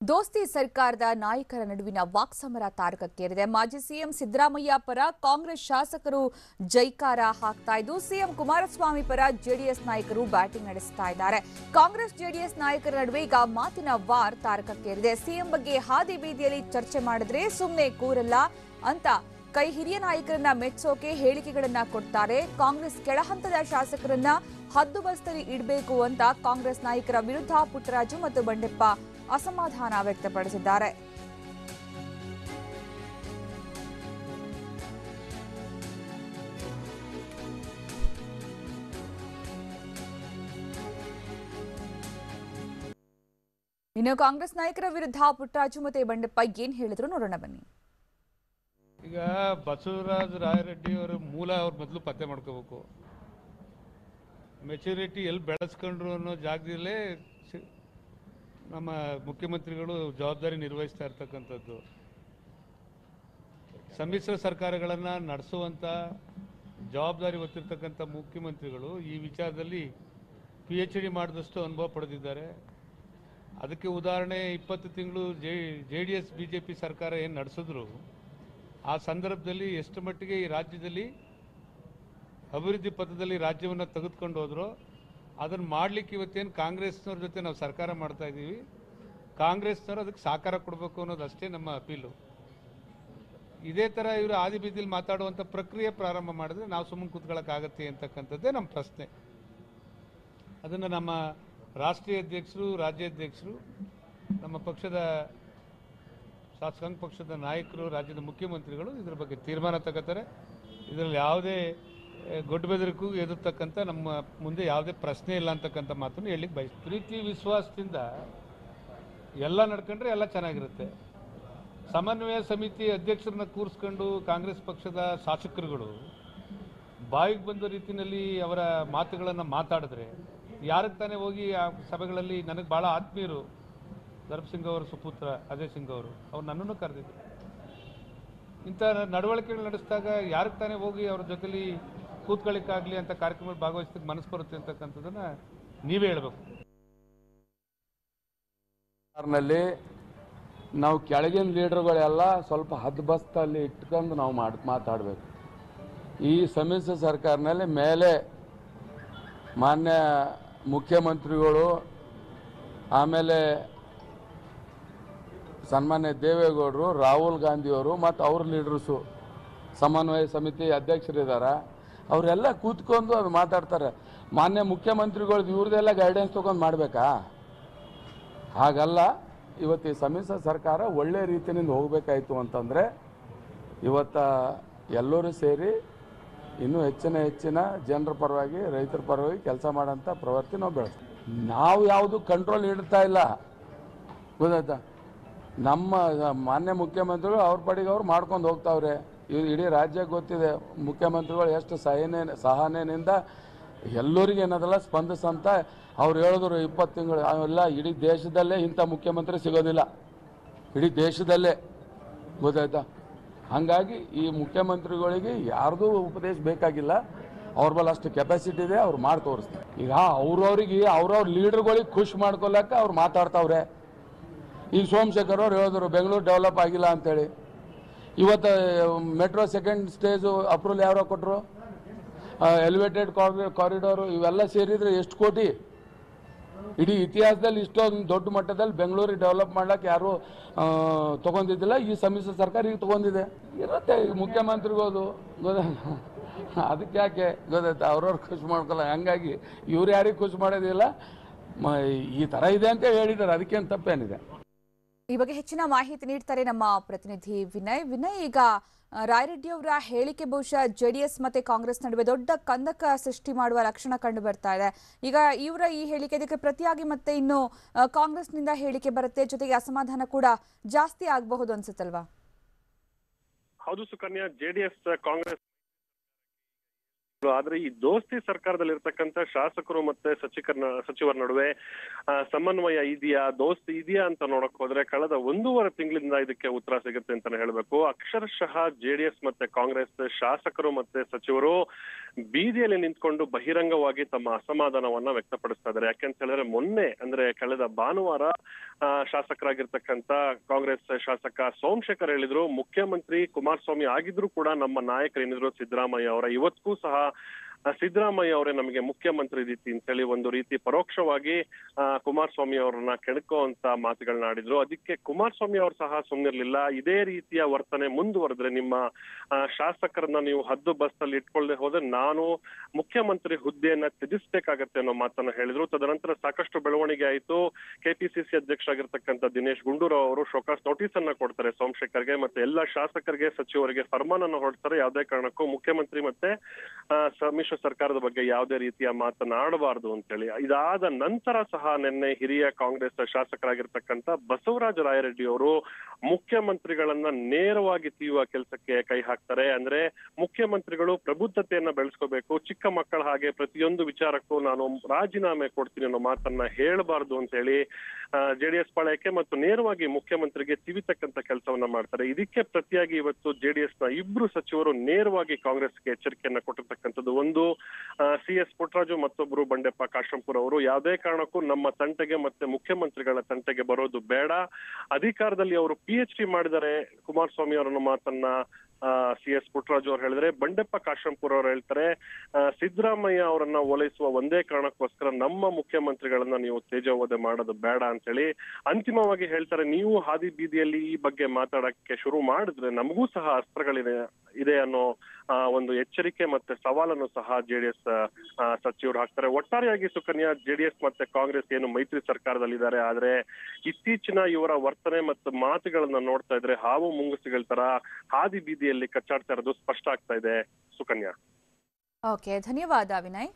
ದೋಸ್ತಿ ಸರ್ಕಾರದ ನಾಯಕರ ನಡುವಿನ ವಾಕ್ಸಮರ ತಾರಕಕ್ಕೇರಿದೆ. ಮಾಜಿ ಸಿಎಂ ಸಿದ್ದರಾಮಯ್ಯ ಪರ ಕಾಂಗ್ರೆಸ್ ಶಾಸಕರು ಜೈಕಾರ ಹಾಕ್ತಾ ಇದ್ದು, ಸಿಎಂ ಕುಮಾರಸ್ವಾಮಿ ಪರ ಜೆಡಿಎಸ್ ನಾಯಕರು ಬ್ಯಾಟಿಂಗ್ ನಡೆಸ್ತಾ ಇದ್ದಾರೆ. ಕಾಂಗ್ರೆಸ್ ಜೆಡಿಎಸ್ ನಾಯಕರ ನಡುವೆ ಈಗ ಮಾತಿನ ವಾರ್ ತಾರಕಕ್ಕೇರಿದೆ. ಸಿಎಂ ಬಗ್ಗೆ ಹಾದಿ ಬೀದಿಯಲ್ಲಿ ಚರ್ಚೆ ಮಾಡಿದ್ರೆ ಸುಮ್ಮನೆ ಕೂರಲ್ಲ ಅಂತ ಹಿರಿಯ ನಾಯಕರನ್ನ ಮೆಚ್ಚೋಕೆ ಹೇಳಿಕೆಗಳನ್ನ ಕೊಡ್ತಾರೆ. ಕಾಂಗ್ರೆಸ್ ಕೆಳಹಂತದ ಶಾಸಕರನ್ನ ಹದ್ದುಬಸ್ತಲ್ಲಿ ಇಡಬೇಕು ಅಂತ ಕಾಂಗ್ರೆಸ್ ನಾಯಕರ ವಿರುದ್ಧ ಪುಟ್ಟರಾಜು ಮತ್ತು ಬಂಡೆಪ್ಪ ಅಸಮಾಧಾನ ವ್ಯಕ್ತಪಡಿಸಿದ್ದಾರೆ. ಇನ್ನು ಕಾಂಗ್ರೆಸ್ ನಾಯಕರ ವಿರುದ್ಧ ಪುಟ್ಟರಾಜು ಮತ್ತು ಬಂಡೆಪ್ಪ ಏನ್ ಹೇಳಿದ್ರು ನೋಡೋಣ ಬನ್ನಿ. ಈಗ ಬಸವರಾಜ ರಾಯರೆಡ್ಡಿ ಅವರ ಮೂಲ ಅವ್ರ ಮೊದಲು ಪತ್ತೆ ಮಾಡ್ಕೋಬೇಕು. ಮೆಚುರಿಟಿ ಎಲ್ಲಿ ಬೆಳೆಸ್ಕೊಂಡ್ರು ಅನ್ನೋ ಜಾಗದಲ್ಲೇ ನಮ್ಮ ಮುಖ್ಯಮಂತ್ರಿಗಳು ಜವಾಬ್ದಾರಿ ನಿರ್ವಹಿಸ್ತಾ ಇರ್ತಕ್ಕಂಥದ್ದು. ಸಮ್ಮಿಶ್ರ ಸರ್ಕಾರಗಳನ್ನು ನಡೆಸುವಂಥ ಜವಾಬ್ದಾರಿ ಹೊತ್ತಿರ್ತಕ್ಕಂಥ ಮುಖ್ಯಮಂತ್ರಿಗಳು ಈ ವಿಚಾರದಲ್ಲಿ PhD ಮಾಡಿದಷ್ಟು ಅನುಭವ ಪಡೆದಿದ್ದಾರೆ. ಅದಕ್ಕೆ ಉದಾಹರಣೆ 20 ತಿಂಗಳು JDS BJP ಸರ್ಕಾರ ಏನು ನಡೆಸಿದ್ರು ಆ ಸಂದರ್ಭದಲ್ಲಿ ಎಷ್ಟು ಮಟ್ಟಿಗೆ ಈ ರಾಜ್ಯದಲ್ಲಿ ಅಭಿವೃದ್ಧಿ ಪಥದಲ್ಲಿ ರಾಜ್ಯವನ್ನು ತೆಗೆದುಕೊಂಡು ಹೋದ್ರು. ಅದನ್ನು ಮಾಡಲಿಕ್ಕೆ ಇವತ್ತೇನು ಕಾಂಗ್ರೆಸ್ನವ್ರ ಜೊತೆ ನಾವು ಸರ್ಕಾರ ಮಾಡ್ತಾ ಇದ್ದೀವಿ, ಕಾಂಗ್ರೆಸ್ನವರು ಅದಕ್ಕೆ ಸಹಕಾರ ಕೊಡಬೇಕು ಅನ್ನೋದು ಅಷ್ಟೇ ನಮ್ಮ ಅಪೀಲು. ಇದೇ ಥರ ಇವರು ಆದಿ ಬೀದಿಯಲ್ಲಿ ಮಾತಾಡುವಂಥ ಪ್ರಕ್ರಿಯೆ ಪ್ರಾರಂಭ ಮಾಡಿದ್ರೆ ನಾವು ಸುಮ್ಮನೆ ಕೂತ್ಕೊಳ್ಳೋಕ್ಕಾಗತ್ತೆ ಅಂತಕ್ಕಂಥದ್ದೇ ನಮ್ಮ ಪ್ರಶ್ನೆ. ಅದನ್ನು ನಮ್ಮ ರಾಷ್ಟ್ರೀಯ ಅಧ್ಯಕ್ಷರು, ರಾಜ್ಯಾಧ್ಯಕ್ಷರು, ನಮ್ಮ ಪಕ್ಷದ ಶಾಸಕಾಂಗ ಪಕ್ಷದ ನಾಯಕರು, ರಾಜ್ಯದ ಮುಖ್ಯಮಂತ್ರಿಗಳು ಇದ್ರ ಬಗ್ಗೆ ತೀರ್ಮಾನ ತಗೋತಾರೆ. ಇದರಲ್ಲಿ ಯಾವುದೇ ಗೊಡ್ಡ ಬೆದರಿಕೆಗೂ ಎದುರ್ತಕ್ಕಂಥ ನಮ್ಮ ಮುಂದೆ ಯಾವುದೇ ಪ್ರಶ್ನೆ ಇಲ್ಲ ಅಂತಕ್ಕಂಥ ಮಾತನ್ನು ಹೇಳಲಿಕ್ಕೆ ಬಯಸ್ತೀವಿ. ಪ್ರೀತಿ ವಿಶ್ವಾಸದಿಂದ ಎಲ್ಲ ನಡ್ಕೊಂಡ್ರೆ ಎಲ್ಲ ಚೆನ್ನಾಗಿರುತ್ತೆ. ಸಮನ್ವಯ ಸಮಿತಿ ಅಧ್ಯಕ್ಷರನ್ನ ಕೂರಿಸ್ಕೊಂಡು ಕಾಂಗ್ರೆಸ್ ಪಕ್ಷದ ಶಾಸಕರುಗಳು ಬಾಯಿಗೆ ಬಂದ ರೀತಿಯಲ್ಲಿ ಅವರ ಮಾತುಗಳನ್ನು ಮಾತಾಡಿದ್ರೆ ಯಾರಿಗೆ ತಾನೇ ಹೋಗಿ ಆ ಸಭೆಗಳಲ್ಲಿ ನನಗೆ ಭಾಳ ಆತ್ಮೀಯರು ಧರ್ಮಸಿಂಗ್ ಅವರ ಸುಪುತ್ರ ಅಜಯ್ ಸಿಂಗ್ ಅವ್ರು ನನ್ನನ್ನು ಕರೆದಿದ್ರು. ಇಂಥ ನಡವಳಿಕೆಗಳು ನಡೆಸಿದಾಗ ಯಾರಿಗೆ ತಾನೇ ಹೋಗಿ ಅವ್ರ ಜೊತೆಲಿ ಕೂತ್ಕೊಳ್ಳಿಕ್ಕಾಗಲಿ ಅಂತ ಕಾರ್ಯಕ್ರಮದಲ್ಲಿ ಭಾಗವಹಿಸೋದಕ್ಕೆ ಮನಸ್ಸು ಬರುತ್ತೆ ಅಂತಕ್ಕಂಥದ್ದನ್ನು ನೀವೇ ಹೇಳಬೇಕು. ನಾವು ಕೆಳಗಿನ ಲೀಡರ್ಗಳೆಲ್ಲ ಸ್ವಲ್ಪ ಹದ್ಬಸ್ತಲ್ಲಿ ಇಟ್ಕೊಂಡು ನಾವು ಮಾತಾಡಬೇಕು. ಈ ಸಮ್ಮಿಶ್ರ ಸರ್ಕಾರನಲ್ಲಿ ಮೇಲೆ ಮಾನ್ಯ ಮುಖ್ಯಮಂತ್ರಿಗಳು, ಆಮೇಲೆ ಸನ್ಮಾನ್ಯ ದೇವೇಗೌಡರು, ರಾಹುಲ್ ಗಾಂಧಿಯವರು ಮತ್ತು ಅವ್ರ ಲೀಡರ್ಸು, ಸಮನ್ವಯ ಸಮಿತಿ ಅಧ್ಯಕ್ಷರಿದ್ದಾರೆ, ಅವರೆಲ್ಲ ಕೂತ್ಕೊಂಡು ಅದು ಮಾತಾಡ್ತಾರೆ. ಮಾನ್ಯ ಮುಖ್ಯಮಂತ್ರಿಗಳು ಇವ್ರದ್ದೆಲ್ಲ ಗೈಡೆನ್ಸ್ ತೊಗೊಂಡು ಮಾಡಬೇಕಾ? ಹಾಗಲ್ಲ. ಇವತ್ತು ಈ ಸಮ್ಮಿಶ್ರ ಸರ್ಕಾರ ಒಳ್ಳೆ ರೀತಿಯಿಂದ ಹೋಗಬೇಕಾಯಿತು ಅಂತಂದರೆ ಇವತ್ತು ಎಲ್ಲರೂ ಸೇರಿ ಇನ್ನೂ ಹೆಚ್ಚಿನ ಜನರ ಪರವಾಗಿ, ರೈತರ ಪರವಾಗಿ ಕೆಲಸ ಮಾಡೋಂಥ ಪ್ರವೃತ್ತಿ ನಾವು ಬೆಳೆಸ್ತೀವಿ. ನಾವು ಯಾವುದು ಕಂಟ್ರೋಲ್ ಇಡ್ತಾ ಇಲ್ಲ, ಗೊತ್ತಾಯ್ತಾ? ನಮ್ಮ ಮಾನ್ಯ ಮುಖ್ಯಮಂತ್ರಿಗಳು ಅವ್ರ ಪಡಿಗೆ ಅವ್ರು ಮಾಡ್ಕೊಂಡು ಹೋಗ್ತಾವ್ರೆ. ಇಡೀ ರಾಜ್ಯಕ್ಕೆ ಗೊತ್ತಿದೆ ಮುಖ್ಯಮಂತ್ರಿಗಳು ಎಷ್ಟು ಸಹನೆಯಿಂದ ಎಲ್ಲರಿಗೂ ಏನದಲ್ಲ ಸ್ಪಂದಿಸಂತ ಅವ್ರು ಹೇಳಿದ್ರು. 20 ತಿಂಗಳು ಅವೆಲ್ಲ ಇಡೀ ದೇಶದಲ್ಲೇ ಇಂಥ ಮುಖ್ಯಮಂತ್ರಿ ಸಿಗೋದಿಲ್ಲ, ಇಡೀ ದೇಶದಲ್ಲೇ, ಗೊತ್ತಾಯ್ತಾ? ಹಾಗಾಗಿ ಈ ಮುಖ್ಯಮಂತ್ರಿಗಳಿಗೆ ಯಾರ್ದು ಉಪದೇಶ ಬೇಕಾಗಿಲ್ಲ. ಅವ್ರ ಬಲ್ಲ ಅಷ್ಟು ಕೆಪಾಸಿಟಿ ಇದೆ, ಅವ್ರು ಮಾಡಿ ತೋರಿಸ್ತಾರೆ. ಈಗ ಅವ್ರವ್ರ ಲೀಡರ್ಗಳಿಗೆ ಖುಷಿ ಮಾಡ್ಕೊಳಕ್ಕೆ ಅವ್ರು ಮಾತಾಡ್ತಾವ್ರೆ. ಈಗ ಸೋಮಶೇಖರ್ ಅವ್ರು ಹೇಳಿದ್ರು ಬೆಂಗಳೂರು ಡೆವಲಪ್ ಆಗಿಲ್ಲ ಅಂತೇಳಿ. ಇವತ್ತು ಮೆಟ್ರೋ ಸೆಕೆಂಡ್ ಸ್ಟೇಜು ಅಪ್ರೂವಲ್ ಯಾರೋ ಕೊಟ್ಟರು, ಎಲಿವೇಟೆಡ್ ಕಾರಿಡಾರು ಇವೆಲ್ಲ ಸೇರಿದರೆ ಎಷ್ಟು ಕೋಟಿ? ಇಡೀ ಇತಿಹಾಸದಲ್ಲಿ ಇಷ್ಟೊಂದು ದೊಡ್ಡ ಮಟ್ಟದಲ್ಲಿ ಬೆಂಗಳೂರಿಗೆ ಡೆವಲಪ್ ಮಾಡ್ಲಿಕ್ಕೆ ಯಾರು ತೊಗೊಂಡಿದ್ದಿಲ್ಲ. ಈ ಸಮ್ಮಿಶ್ರ ಸರ್ಕಾರ ಈಗ ತೊಗೊಂಡಿದೆ. ಇರುತ್ತೆ ಮುಖ್ಯಮಂತ್ರಿಗೋದು, ಗೊತ್ತಾಯ್ತು? ಅದಕ್ಕೆ ಯಾಕೆ ಗೊತ್ತಾಯ್ತು ಅವ್ರವ್ರು ಖುಷಿ ಮಾಡ್ಕೊಲ್ಲ. ಹಂಗಾಗಿ ಇವ್ರು ಯಾರಿಗೆ ಖುಷಿ ಮಾಡೋದಿಲ್ಲ. ಈ ಥರ ಇದೆ ಅಂತ ಹೇಳಿದ್ದಾರೆ, ಅದಕ್ಕೇನು ತಪ್ಪೇನಿದೆ? ಈ ಬಗ್ಗೆ ಹೆಚ್ಚಿನ ಮಾಹಿತಿ ನೀಡ್ತಾರೆ ನಮ್ಮ ಪ್ರತಿನಿಧಿ ವಿನಯ್. ಈಗ ರಾಯರೆಡ್ಡಿ ಅವರ ಹೇಳಿಕೆ ಬಹುಶಃ JDS ಮತ್ತೆ ಕಾಂಗ್ರೆಸ್ ನಡುವೆ ದೊಡ್ಡ ಕಂದಕ ಸೃಷ್ಟಿ ಮಾಡುವ ಲಕ್ಷಣ ಕಂಡು ಬರ್ತಾ ಇದೆ. ಈಗ ಇವರ ಈ ಹೇಳಿಕೆ ಇದಕ್ಕೆ ಪ್ರತಿಯಾಗಿ ಮತ್ತೆ ಇನ್ನು ಕಾಂಗ್ರೆಸ್ನಿಂದ ಹೇಳಿಕೆ ಬರುತ್ತೆ, ಜೊತೆಗೆ ಅಸಮಾಧಾನ ಕೂಡ ಜಾಸ್ತಿ ಆಗಬಹುದು ಅನ್ಸುತ್ತಲ್ವಾ? ಹೌದು ಸುಕನ್ಯಾ, JDS ಕಾಂಗ್ರೆಸ್ ಆದ್ರೆ ಈ ದೋಸ್ತಿ ಸರ್ಕಾರದಲ್ಲಿ ಇರ್ತಕ್ಕಂಥ ಶಾಸಕರು ಮತ್ತೆ ಸಚಿವರ ನಡುವೆ ಸಮನ್ವಯ ಇದೆಯಾ, ದೋಸ್ತಿ ಇದೆಯಾ ಅಂತ ನೋಡಕ್ ಹೋದ್ರೆ ಕಳೆದ 1.5 ತಿಂಗಳಿಂದ ಇದಕ್ಕೆ ಉತ್ತರ ಸಿಗುತ್ತೆ ಅಂತಾನೆ ಹೇಳ್ಬೇಕು. ಅಕ್ಷರಶಃ JDS ಮತ್ತೆ ಕಾಂಗ್ರೆಸ್ ಶಾಸಕರು ಮತ್ತೆ ಸಚಿವರು ಬೀದಿಯಲ್ಲಿ ನಿಂತ್ಕೊಂಡು ಬಹಿರಂಗವಾಗಿ ತಮ್ಮ ಅಸಮಾಧಾನವನ್ನ ವ್ಯಕ್ತಪಡಿಸ್ತಾ ಇದ್ದಾರೆ. ಯಾಕೆಂತ ಹೇಳಿದ್ರೆ ಮೊನ್ನೆ ಅಂದ್ರೆ ಕಳೆದ ಭಾನುವಾರ ಶಾಸಕರಾಗಿರ್ತಕ್ಕಂಥ ಕಾಂಗ್ರೆಸ್ ಶಾಸಕ ಸೋಮಶೇಖರ್ ಹೇಳಿದ್ರು, ಮುಖ್ಯಮಂತ್ರಿ ಕುಮಾರಸ್ವಾಮಿ ಆಗಿದ್ರು ಕೂಡ ನಮ್ಮ ನಾಯಕರು ಏನಿದ್ರು ಸಿದ್ದರಾಮಯ್ಯ ಅವರ, ಇವತ್ತಿಗೂ ಸಹ ಸಿದ್ದರಾಮಯ್ಯ ಅವರೇ ನಮಗೆ ಮುಖ್ಯಮಂತ್ರಿ ರೀತಿ ಅಂತೇಳಿ ಒಂದು ರೀತಿ ಪರೋಕ್ಷವಾಗಿ ಕುಮಾರಸ್ವಾಮಿ ಅವರನ್ನ ಕೆಣಕುವಂತ ಮಾತುಗಳನ್ನ ಆಡಿದ್ರು. ಅದಕ್ಕೆ ಕುಮಾರಸ್ವಾಮಿ ಅವರು ಸಹ ಸುಮ್ಮನಿರ್ಲಿಲ್ಲ. ಇದೇ ರೀತಿಯ ವರ್ತನೆ ಮುಂದುವರೆದ್ರೆ ನಿಮ್ಮ ಶಾಸಕರನ್ನ ನೀವು ಹದ್ದು ಬಸ್ತಲ್ಲಿ ಇಟ್ಕೊಳ್ಳದೆ ಹೋದ್ರೆ ನಾನು ಮುಖ್ಯಮಂತ್ರಿ ಹುದ್ದೆಯನ್ನ ತ್ಯಜಿಸಬೇಕಾಗತ್ತೆ ಅನ್ನೋ ಮಾತನ್ನ ಹೇಳಿದ್ರು. ತದನಂತರ ಸಾಕಷ್ಟು ಬೆಳವಣಿಗೆ ಆಯಿತು. KPCC ಅಧ್ಯಕ್ಷರಾಗಿರ್ತಕ್ಕಂಥ ದಿನೇಶ್ ಗುಂಡೂರಾವ್ ಅವರು ಶೋಕಾಸ್ ನೋಟಿಸ್ ಅನ್ನ ಕೊಡ್ತಾರೆ ಸೋಮಶೇಖರ್ಗೆ, ಮತ್ತೆ ಎಲ್ಲ ಶಾಸಕರಿಗೆ ಸಚಿವರಿಗೆ ಫರ್ಮಾನ್ ಅನ್ನು ಹೊರಡ್ತಾರೆ. ಯಾವುದೇ ಕಾರಣಕ್ಕೂ ಮುಖ್ಯಮಂತ್ರಿ ಮತ್ತೆ ಸಮ್ಮಿಶ್ರ ಸರ್ಕಾರದ ಬಗ್ಗೆ ಯಾವುದೇ ರೀತಿಯ ಮಾತನಾಡಬಾರದು ಅಂತೇಳಿ. ಇದಾದ ನಂತರ ಸಹ ನಿನ್ನೆ ಹಿರಿಯ ಕಾಂಗ್ರೆಸ್ ಶಾಸಕರಾಗಿರ್ತಕ್ಕಂಥ ಬಸವರಾಜ ರಾಯರೆಡ್ಡಿ ಅವರು ಮುಖ್ಯಮಂತ್ರಿಗಳನ್ನ ನೇರವಾಗಿ ತೀಯುವ ಕೆಲಸಕ್ಕೆ ಕೈ ಹಾಕ್ತಾರೆ. ಅಂದ್ರೆ ಮುಖ್ಯಮಂತ್ರಿಗಳು ಪ್ರಬುದ್ಧತೆಯನ್ನ ಬೆಳೆಸ್ಕೋಬೇಕು, ಚಿಕ್ಕ ಮಕ್ಕಳ ಹಾಗೆ ಪ್ರತಿಯೊಂದು ವಿಚಾರಕ್ಕೂ ನಾನು ರಾಜೀನಾಮೆ ಕೊಡ್ತೀನಿ ಅನ್ನೋ ಮಾತನ್ನ ಹೇಳಬಾರ್ದು ಅಂತ ಹೇಳಿ JDS ಪಾಳ್ಯಕ್ಕೆ ಮತ್ತು ನೇರವಾಗಿ ಮುಖ್ಯಮಂತ್ರಿಗೆ ತಿವಿತಕ್ಕಂತ ಕೆಲಸವನ್ನ ಮಾಡ್ತಾರೆ. ಇದಕ್ಕೆ ಪ್ರತಿಯಾಗಿ ಇವತ್ತು JDS ನ ಇಬ್ರು ಸಚಿವರು ನೇರವಾಗಿ ಕಾಂಗ್ರೆಸ್ಗೆ ಎಚ್ಚರಿಕೆಯನ್ನ ಕೊಟ್ಟಿರ್ತಕ್ಕಂಥದ್ದು. ಒಂದು CS ಪುಟ್ಟರಾಜು, ಮತ್ತೊಬ್ರು ಬಂಡೆಪ್ಪ ಕಾಶಂಪುರ್ ಅವರು ಯಾವುದೇ ಕಾರಣಕ್ಕೂ ನಮ್ಮ ತಂಟೆಗೆ ಮತ್ತೆ ಮುಖ್ಯಮಂತ್ರಿಗಳ ತಂಟೆಗೆ ಬರೋದು ಬೇಡ. ಅಧಿಕಾರದಲ್ಲಿ ಅವರು PhD ಮಾಡಿದರೆ ಕುಮಾರಸ್ವಾಮಿ ಅವರನ್ನು ಮಾತನ್ನ CS ಪುಟ್ಟರಾಜು ಅವರು ಹೇಳಿದ್ರೆ, ಬಂಡೆಪ್ಪ ಕಾಶಂಪುರ್ ಅವರು ಹೇಳ್ತಾರೆ ಸಿದ್ದರಾಮಯ್ಯ ಅವರನ್ನ ಓಲೈಸುವ ಒಂದೇ ಕಾರಣಕ್ಕೋಸ್ಕರ ನಮ್ಮ ಮುಖ್ಯಮಂತ್ರಿಗಳನ್ನ ನೀವು ತೇಜೋವಧೆ ಮಾಡೋದು ಬೇಡ ಅಂತ ಹೇಳಿ ಅಂತಿಮವಾಗಿ ಹೇಳ್ತಾರೆ. ನೀವು ಹಾದಿ ಬೀದಿಯಲ್ಲಿ ಈ ಬಗ್ಗೆ ಮಾತಾಡಕ್ಕೆ ಶುರು ಮಾಡಿದ್ರೆ ನಮಗೂ ಸಹ ಅಸ್ತ್ರಗಳಿದೆ ಅನ್ನೋ ಒಂದು ಎಚ್ಚರಿಕೆ ಮತ್ತೆ ಸವಾಲನ್ನು ಸಹ JDS ಸಚಿವರು ಹಾಕ್ತಾರೆ. ಒಟ್ಟಾರೆಯಾಗಿ ಸುಕನ್ಯಾ, JDS ಮತ್ತೆ ಕಾಂಗ್ರೆಸ್ ಏನು ಮೈತ್ರಿ ಸರ್ಕಾರದಲ್ಲಿದ್ದಾರೆ, ಆದ್ರೆ ಇತ್ತೀಚಿನ ಇವರ ವರ್ತನೆ ಮತ್ತು ಮಾತುಗಳನ್ನ ನೋಡ್ತಾ ಇದ್ರೆ ಹಾವು ಮುಂಗುಸಿಗಳ ತರ ಹಾದಿ ಬೀದಿಯಲ್ಲಿ ಕಚ್ಚಾಡ್ತಾ ಇರೋದು ಸ್ಪಷ್ಟ ಆಗ್ತಾ ಇದೆ ಸುಕನ್ಯಾ. ಓಕೆ, ಧನ್ಯವಾದ ವಿನಯ್.